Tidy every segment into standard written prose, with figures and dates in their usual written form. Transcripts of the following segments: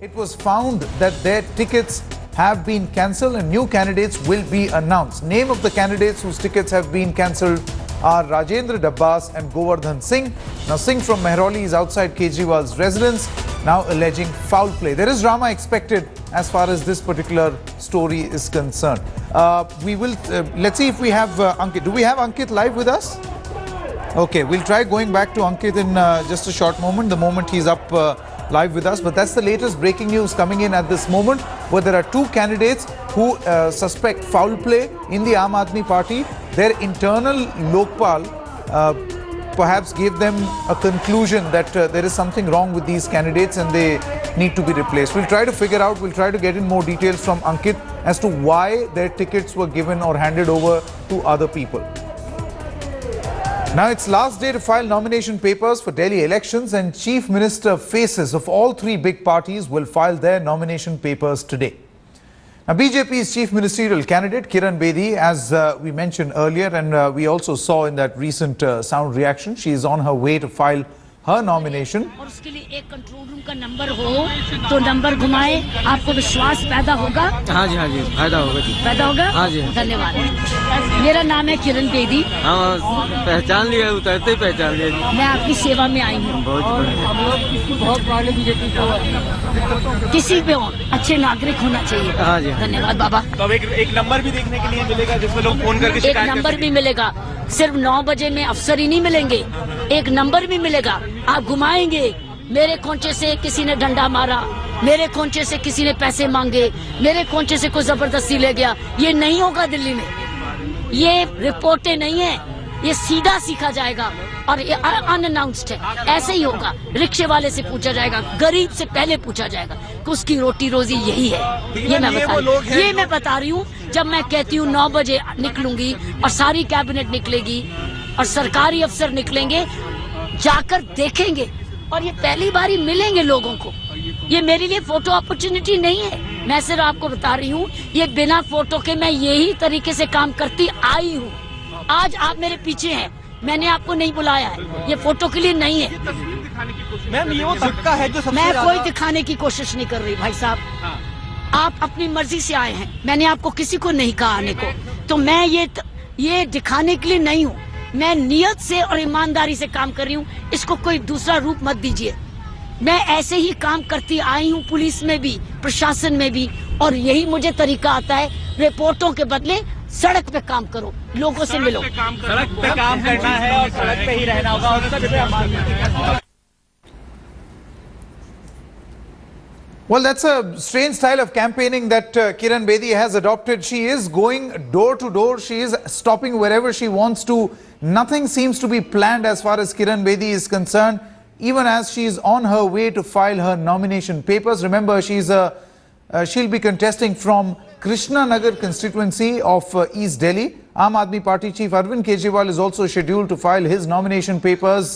It was found that their tickets have been cancelled and new candidates will be announced. Name of the candidates whose tickets have been cancelled are Rajendra Dabbas and Govardhan Singh. Now Singh from Mehrauli is outside Kejriwal's residence, now alleging foul play. There is drama expected as far as this particular story is concerned. Let's see if we have Ankit. Do we have Ankit live with us? Okay, we'll try going back to Ankit in just a short moment, the moment he's up live with us. But that's the latest breaking news coming in at this moment, where there are two candidates who suspect foul play in the Aam Aadmi Party. Their internal Lokpal perhaps gave them a conclusion that there is something wrong with these candidates and they need to be replaced. We'll try to figure out, we'll try to get in more details from Ankit as to why their tickets were given or handed over to other people. Now it's last day to file nomination papers for Delhi elections, and Chief Minister faces of all three big parties will file their nomination papers today. Now BJP's Chief Ministerial candidate Kiran Bedi, as we mentioned earlier, and we also saw in that recent sound reaction, she is on her way to file her nomination. और उसके लिए एक control room का number हो तो number घुमाए, आपको विश्वास पैदा होगा। हाँ जी फायदा होगा जी। पैदा होगा। हाँ जी धन्यवाद। मेरा नाम है किरण बेदी। हाँ पहचान लिया, उतरते ही पहचान लिया जी। मैं आपकी सेवा में आई हूँ। बहुत पहले बीजेपी को किसी पे अच्छे नागरिक होना चाहिए। हाँ जी धन्यवाद बाबा। तो एक नंबर भी देखने के लिए मिलेगा जिसमें लोग फोन करके एक नंबर भी मिलेगा। सिर्फ 9 बजे में अफसर ही नहीं मिलेंगे, एक नंबर भी मिलेगा। आप घुमाएंगे, मेरे खोंचे से किसी ने डंडा मारा, मेरे खोंचे से किसी ने पैसे मांगे, मेरे खोंचे से कोई जबरदस्ती ले गया, ये नहीं होगा दिल्ली में। ये रिपोर्टें नहीं है, ये सीधा सीखा जाएगा और ये अनअनाउंस्ड है। ऐसे ही होगा, रिक्शे वाले से पूछा जाएगा, गरीब से पहले पूछा जाएगा कि उसकी रोटी रोजी यही है। ये मैं बता रही हूँ। जब मैं कहती हूँ 9 बजे निकलूंगी और सारी कैबिनेट निकलेगी और सरकारी अफसर निकलेंगे, जाकर देखेंगे और ये पहली बार ही मिलेंगे लोगों को। ये मेरे लिए फोटो अपॉर्चुनिटी नहीं है, मैं सिर्फ आपको बता रही हूँ, ये बिना फोटो के मैं यही तरीके से काम करती आई हूँ। आज आप मेरे पीछे हैं, मैंने आपको नहीं बुलाया है, ये फोटो के लिए नहीं है। मैम ये वो तबका है जो मैं कोई दिखाने की कोशिश नहीं कर रही भाई साहब, आप अपनी मर्जी से आए हैं, मैंने आपको किसी को नहीं कहा आने को। तो मैं ये दिखाने के लिए नहीं हूँ, मैं नियत से और ईमानदारी से काम कर रही हूँ। इसको कोई दूसरा रूप मत दीजिए। मैं ऐसे ही काम करती आई हूँ, पुलिस में भी, प्रशासन में भी, और यही मुझे तरीका आता है। रिपोर्टों के बदले सड़क पे काम करो, लोगों से मिलो। सड़क पे काम करना है और सड़क पे ही रहना होगा और सब। Well, that's a strange style of campaigning that Kiran Bedi has adopted. She is going door to door. She is stopping wherever she wants to. Nothing seems to be planned as far as Kiran Bedi is concerned, even as she is on her way to file her nomination papers. Remember, she'll be contesting from Krishna Nagar constituency of East Delhi. Aam Aadmi Party Chief Arvind Kejriwal is also scheduled to file his nomination papers.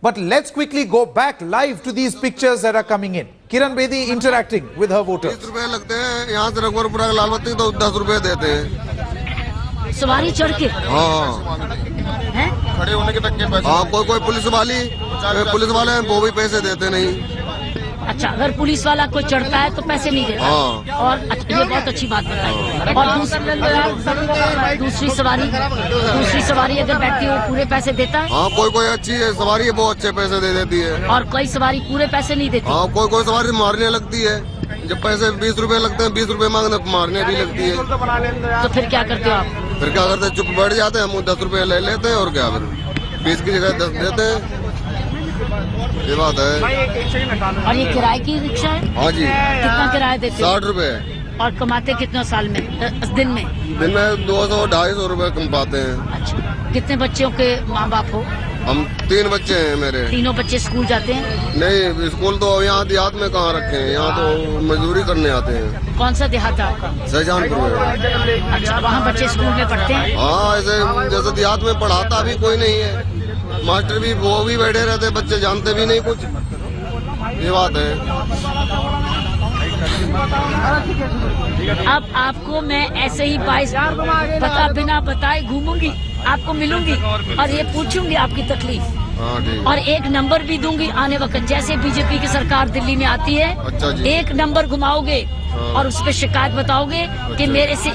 But let's quickly go back live to these pictures that are coming in. Kiran Bedi interacting with her voters. 30 रुपए लगते हैं यहाँ से रघुवरपुरा लाल बत्ती तो 10 रुपए देते हैं। सवारी चढ़ के? हाँ। हैं? खड़े होने के तक के पैसे। हाँ, कोई पुलिस वाले हैं, वो भी पैसे देते नहीं। अच्छा, अगर पुलिस वाला कोई चढ़ता है तो पैसे नहीं देता। हाँ। और ये बहुत अच्छी बात बताई। और दूसरी सवारी अगर बैठती है वो पूरे पैसे देता है? हाँ, कोई अच्छी है सवारी है, बहुत अच्छे पैसे दे देती है। और कोई सवारी पूरे पैसे नहीं देती? हाँ, कोई सवारी मारने लगती है। जब पैसे 20 रुपए लगते हैं, 20 रुपए मांगने मारने भी लगती है। तो फिर क्या करते हो आप? फिर क्या करते हैं, चुप बैठ जाते हैं, हम 10 रुपए ले लेते हैं और क्या फिर 20 की जगह 10 देते हैं। ये बात है। और ये किराए की रिक्शा है? हाँ जी। कितना किराया देते? 60 रुपए। और कमाते कितना साल में, दिन में? 200-250 रुपए कमाते हैं। अच्छा, कितने बच्चों के माँ बाप हो? हम 3 बच्चे हैं मेरे। तीनों बच्चे स्कूल जाते हैं? नहीं, स्कूल तो यहाँ देहात में कहाँ रखे हैं, यहाँ तो मजदूरी करने आते हैं। कौन सा देहात है आपका? शाहजहानपुर में। अच्छा, वहाँ बच्चे स्कूल में पढ़ते हैं? हाँ, ऐसे जैसे देहात में पढ़ाता भी कोई नहीं है, मास्टर भी वो भी बैठे रहते, बच्चे जानते भी नहीं कुछ। ये बात है। अब आपको मैं ऐसे ही बिना बताए घूमूंगी, आपको मिलूंगी और ये पूछूंगी आपकी तकलीफ। हाँ ठीक है। और एक नंबर भी दूंगी आने वक्त, जैसे बीजेपी की सरकार दिल्ली में आती है। अच्छा जी। एक नंबर घुमाओगे और उस पर शिकायत बताओगे कि मेरे से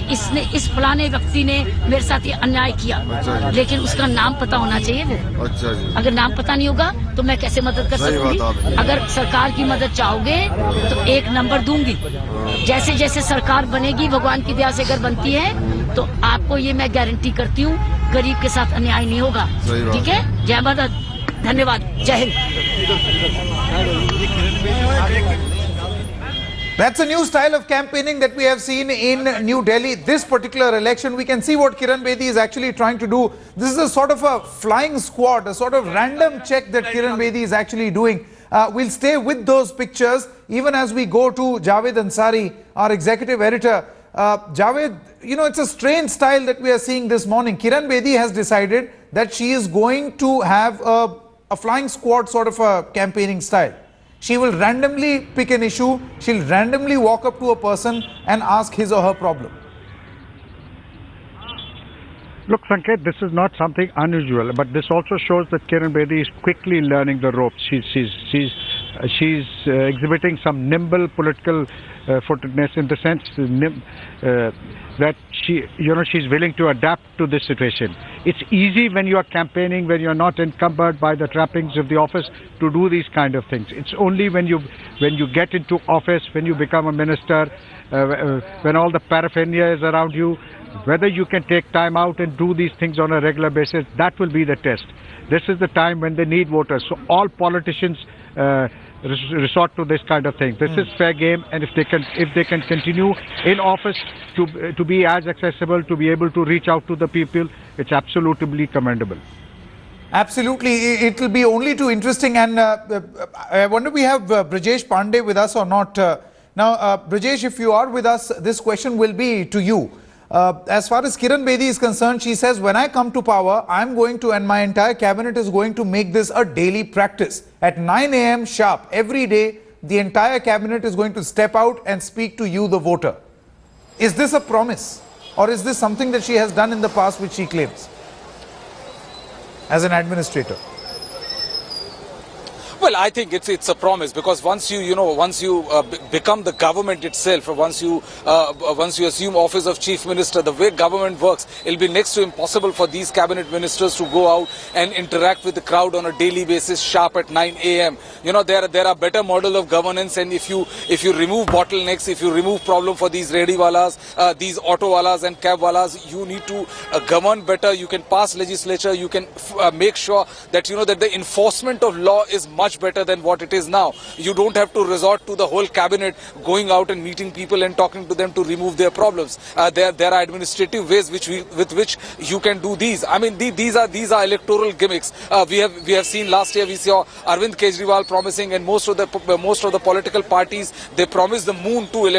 इस फलाने व्यक्ति ने मेरे साथ ये अन्याय किया। अच्छा जी। लेकिन उसका नाम पता होना चाहिए वो। अच्छा जी। अगर नाम पता नहीं होगा तो मैं कैसे मदद कर सही बात सकूंगी? आपकी। अगर सरकार की मदद चाहोगे तो एक नंबर दूंगी। जैसे जैसे सरकार बनेगी, भगवान की दया से अगर बनती है, तो आपको ये मैं गारंटी करती हूँ, गरीब के साथ अन्याय नहीं होगा। सही बात। ठीक है, जय मदद, धन्यवाद, जय Hind. That's a new style of campaigning that we have seen in New Delhi. This particular election, we can see what Kiran Bedi is actually trying to do. This is a sort of a flying squad, a sort of random check that Kiran Bedi is actually doing. We'll stay with those pictures even as we go to Javed Ansari, our executive editor. Javed, you know, it's a strange style that we are seeing this morning. Kiran Bedi has decided that she is going to have a flying squad sort of a campaigning style. She will randomly pick an issue, she'll randomly walk up to a person and ask his or her problem. Look, Sanket, this is not something unusual, but this also shows that Kiran Bedi is quickly learning the ropes. She's exhibiting some nimble political footedness in the sense that she's willing to adapt to this situation. It's easy when you are campaigning, when you're not encumbered by the trappings of the office, to do these kind of things. It's only when you get into office, when you become a minister, when all the paraphernalia is around you, whether you can take time out and do these things on a regular basis, that will be the test. This is the time when they need voters. So all politicians resort to this kind of thing. This is fair game, and if they can continue in office to be as accessible, to be able to reach out to the people, it's absolutely commendable. Absolutely, it will be only too interesting. And I wonder, we have Brajesh Pandey with us or not? Now, Brajesh, if you are with us, this question will be to you. As far as Kiran Bedi is concerned, she says, when I come to power, I'm going to, and my entire cabinet is going to make this a daily practice. At 9 a.m. sharp, every day, the entire cabinet is going to step out and speak to you, the voter. Is this a promise? Or is this something that she has done in the past, which she claims as an administrator? Well, I think it's a promise, because once you become the government itself, once you assume office of chief minister, the way government works, it'll be next to impossible for these cabinet ministers to go out and interact with the crowd on a daily basis, sharp at 9 a.m. There are better model of governance, and if you remove bottlenecks, if you remove problem for these ready walas, these auto walas and cab walas, you need to govern better. You can pass legislature. You can make sure that that the enforcement of law is much better than what it is now. You don't have to resort to the whole cabinet going out and meeting people and talking to them to remove their problems. There are administrative ways with which you can do these. I mean, these are electoral gimmicks. We have seen last year, we saw Arvind Kejriwal promising, and most of the political parties, they promise the moon to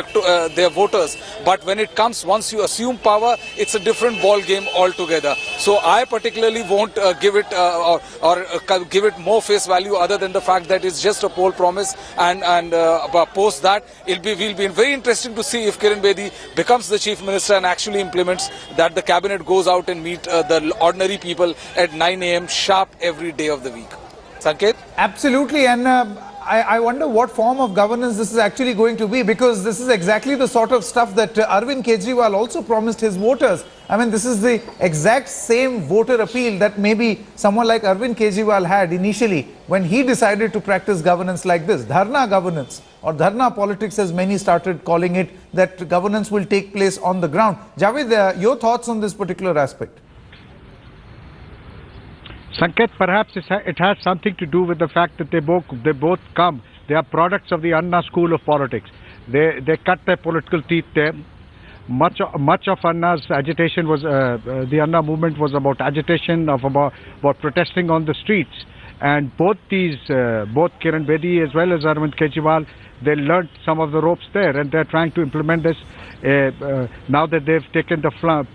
their voters. But when it comes, once you assume power, it's a different ball game altogether. So I particularly won't give it or give it more face value other than the fact that it's just a poll promise, and post that, we'll be very interesting to see if Kiran Bedi becomes the chief minister and actually implements that the cabinet goes out and meet the ordinary people at 9 a.m. sharp every day of the week. Sanket? Absolutely, and I wonder what form of governance this is actually going to be, because this is exactly the sort of stuff that Arvind Kejriwal also promised his voters. I mean, this is the exact same voter appeal that maybe someone like Arvind Kejriwal had initially when he decided to practice governance like this, dharna governance, or dharna politics as many started calling it, that governance will take place on the ground. Javed, your thoughts on this particular aspect? Sanket, perhaps it has something to do with the fact that they both come. They are products of the Anna school of politics. They cut their political teeth there. Much of Anna's agitation was the Anna movement was about agitation, about protesting on the streets. And both Kiran Bedi as well as Arvind Kejriwal, They learnt some of the ropes there, and they're trying to implement this now that they've taken the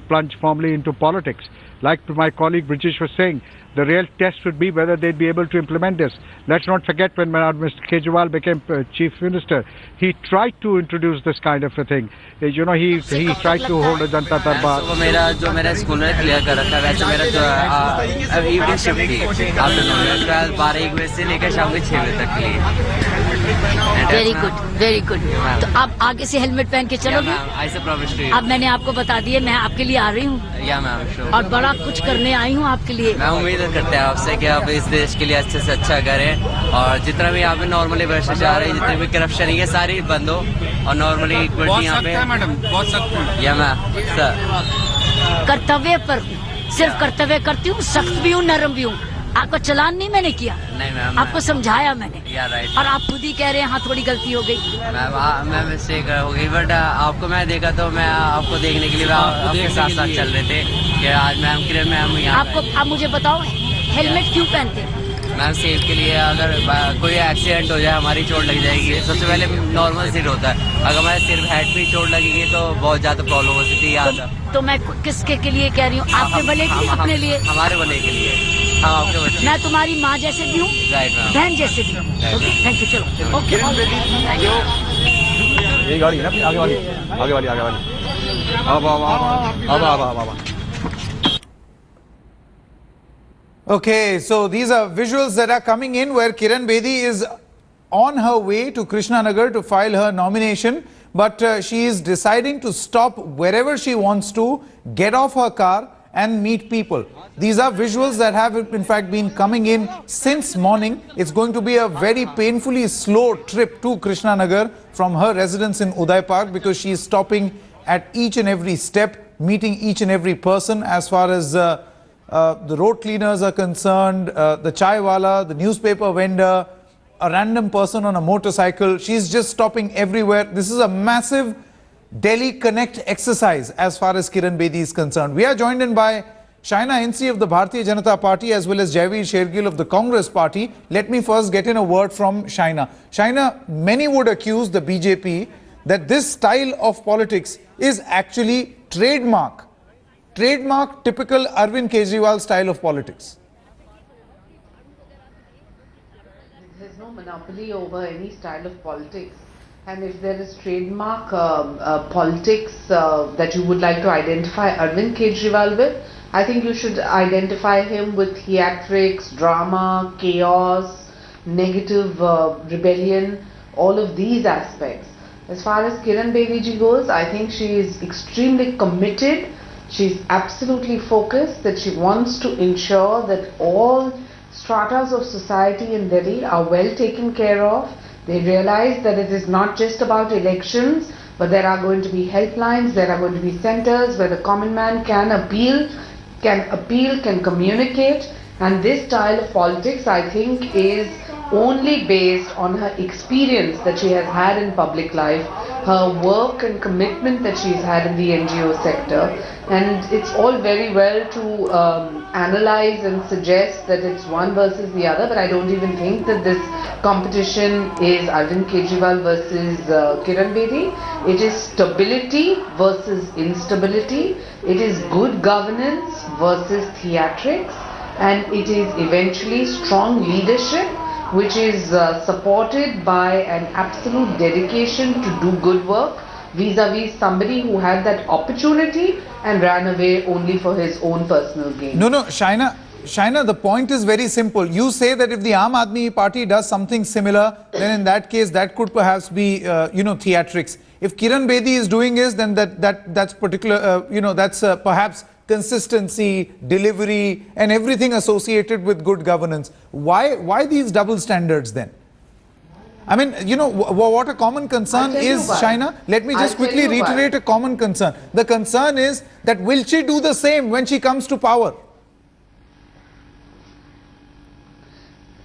plunge formally into politics. Like my colleague Brijesh was saying, the real test would be whether they'd be able to implement this. Let's not forget when Mr. Kejriwal became Chief Minister, he tried to introduce this kind of a thing. He tried to hold a Janta Darbar. वो मेरा school में clear कर रखा है वैसे मेरा जो अब इवनिंग शिफ्ट थी आफ्टरनून में 12-1 बजे से लेकर शाम के 6 बजे तक के लिए वेरी गुड वेरी गुड। तो आप आगे से हेलमेट पहन के चलोगे? अब मैंने आपको बता दिया मैं आपके लिए आ रही हूँ और बड़ा कुछ करने आई हूँ आपके लिए। मैं उम्मीद करते हैं आपसे कि आप इस देश के लिए अच्छे से अच्छा करें और जितना भी यहाँ पे नॉर्मली भ्रष्टाचार है जितने भी करप्शन है सारी बंद हो और नॉर्मली इक्वलिटी यहाँ पे मैडम बहुत सख्त है या मैं सर कर्तव्य पर सिर्फ कर्तव्य करती हूँ, सख्त भी हूँ, नरम भी हूँ। आपको चलान नहीं मैंने किया, नहीं मैम आपको समझाया मैंने राइट और आप खुद ही कह रहे हैं हाँ थोड़ी गलती हो गई। मैं मिस्टेक हो गई बट आपको मैं देखा तो मैं आपको देखने के लिए आपके साथ साथ चल रहे थे कि आज मैम किरण मैम यहाँ आपको आप मुझे बताओ हेलमेट क्यों पहनते हैं? मैम सेफ के लिए अगर कोई एक्सीडेंट हो जाए हमारी चोट लग जाएगी सबसे पहले नॉर्मल सीट होता है अगर हमारे सिर्फ हेड पे चोट लगेगी तो बहुत ज्यादा प्रॉब्लम हो सकती है। तो मैं किसके के लिए कह रही हूँ? आपके भले के लिए, अपने लिए? हमारे भले के लिए हम आपके बच्चे। मैं तुम्हारी माँ जैसे भी हूँ, राइट मैम बहन जैसे भी। Okay thank you. चलो ओके थैंक यू। यही गाड़ी है ना अपनी आगे वाली अब Okay, so these are visuals that are coming in where Kiran Bedi is on her way to Krishnanagar to file her nomination, but she is deciding to stop wherever she wants to, get off her car and meet people. These are visuals that have in fact been coming in since morning. It's going to be a very painfully slow trip to Krishnanagar from her residence in Uday Park because she is stopping at each and every step, meeting each and every person as far as the road cleaners are concerned, the chai wala, the newspaper vendor, a random person on a motorcycle. She's just stopping everywhere. This is a massive Delhi Connect exercise as far as Kiran Bedi is concerned. We are joined in by Shaina NC of the Bharatiya Janata Party as well as Jaivir Shergill of the Congress Party. Let me first get in a word from Shaina. Shaina, many would accuse the BJP that this style of politics is actually trademark typical Arvind Kejriwal style of politics. There's no monopoly over any style of politics, and if there is trademark politics that you would like to identify Arvind Kejriwal with, I think you should identify him with theatrics, drama, chaos, negative rebellion, all of these aspects. As far as Kiran Bedi ji goes, I think she is extremely committed. She's absolutely focused that she wants to ensure that all stratas of society in Delhi are well taken care of. They realize that it is not just about elections, but there are going to be helplines, there are going to be centers where the common man can appeal, can communicate, and this style of politics I think is only based on her experience that she has had in public life, her work and commitment that she's had in the NGO sector. And it's all very well to analyze and suggest that it's one versus the other, but I don't even think that this competition is Arvind Kejriwal versus Kiran Bedi. It is stability versus instability. It is good governance versus theatrics, and it is eventually strong leadership which is supported by an absolute dedication to do good work vis-a-vis somebody who had that opportunity and ran away only for his own personal gain. No, Shaina, the point is very simple. You say that if the Aam Aadmi Party does something similar, then in that case that could perhaps be, theatrics. If Kiran Bedi is doing it, then that's particular, that's perhaps consistency, delivery, and everything associated with good governance. Why these double standards then? I mean, what a common concern is, Shaina. Let me just quickly reiterate a common concern. The concern is that will she do the same when she comes to power?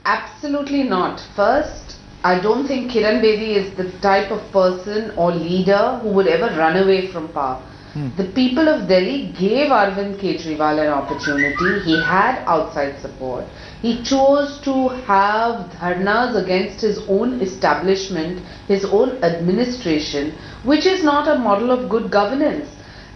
Absolutely not. First, I don't think Kiran Bedi is the type of person or leader who would ever run away from power. The people of Delhi gave Arvind Kejriwal an opportunity. He had outside support. He chose to have dharnas against his own establishment, his own administration, which is not a model of good governance.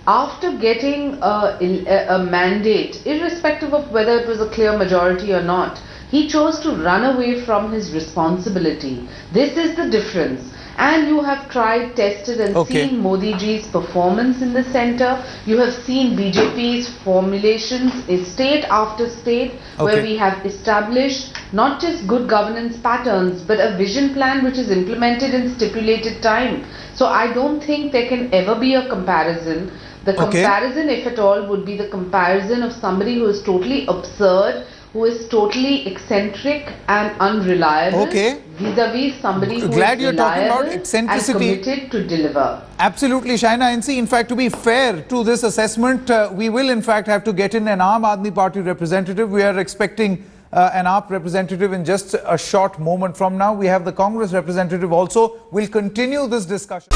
After getting a mandate, irrespective of whether it was a clear majority or not, he chose to run away from his responsibility. This is the difference. And you have tried, tested and seen Modi ji's performance in the centre. You have seen BJP's formulations in state after state where we have established not just good governance patterns but a vision plan which is implemented in stipulated time. So I don't think there can ever be a comparison. The comparison, if at all, would be the comparison of somebody who is totally absurd, who is totally eccentric and unreliable vis-a-vis somebody who Glad is you're talking about reliable eccentricity. and committed to deliver. Absolutely, Shaina. And see, in fact, to be fair to this assessment, we will in fact have to get in an Aam Aadmi Party representative. We are expecting an AAP representative in just a short moment from now. We have the Congress representative also. We'll continue this discussion.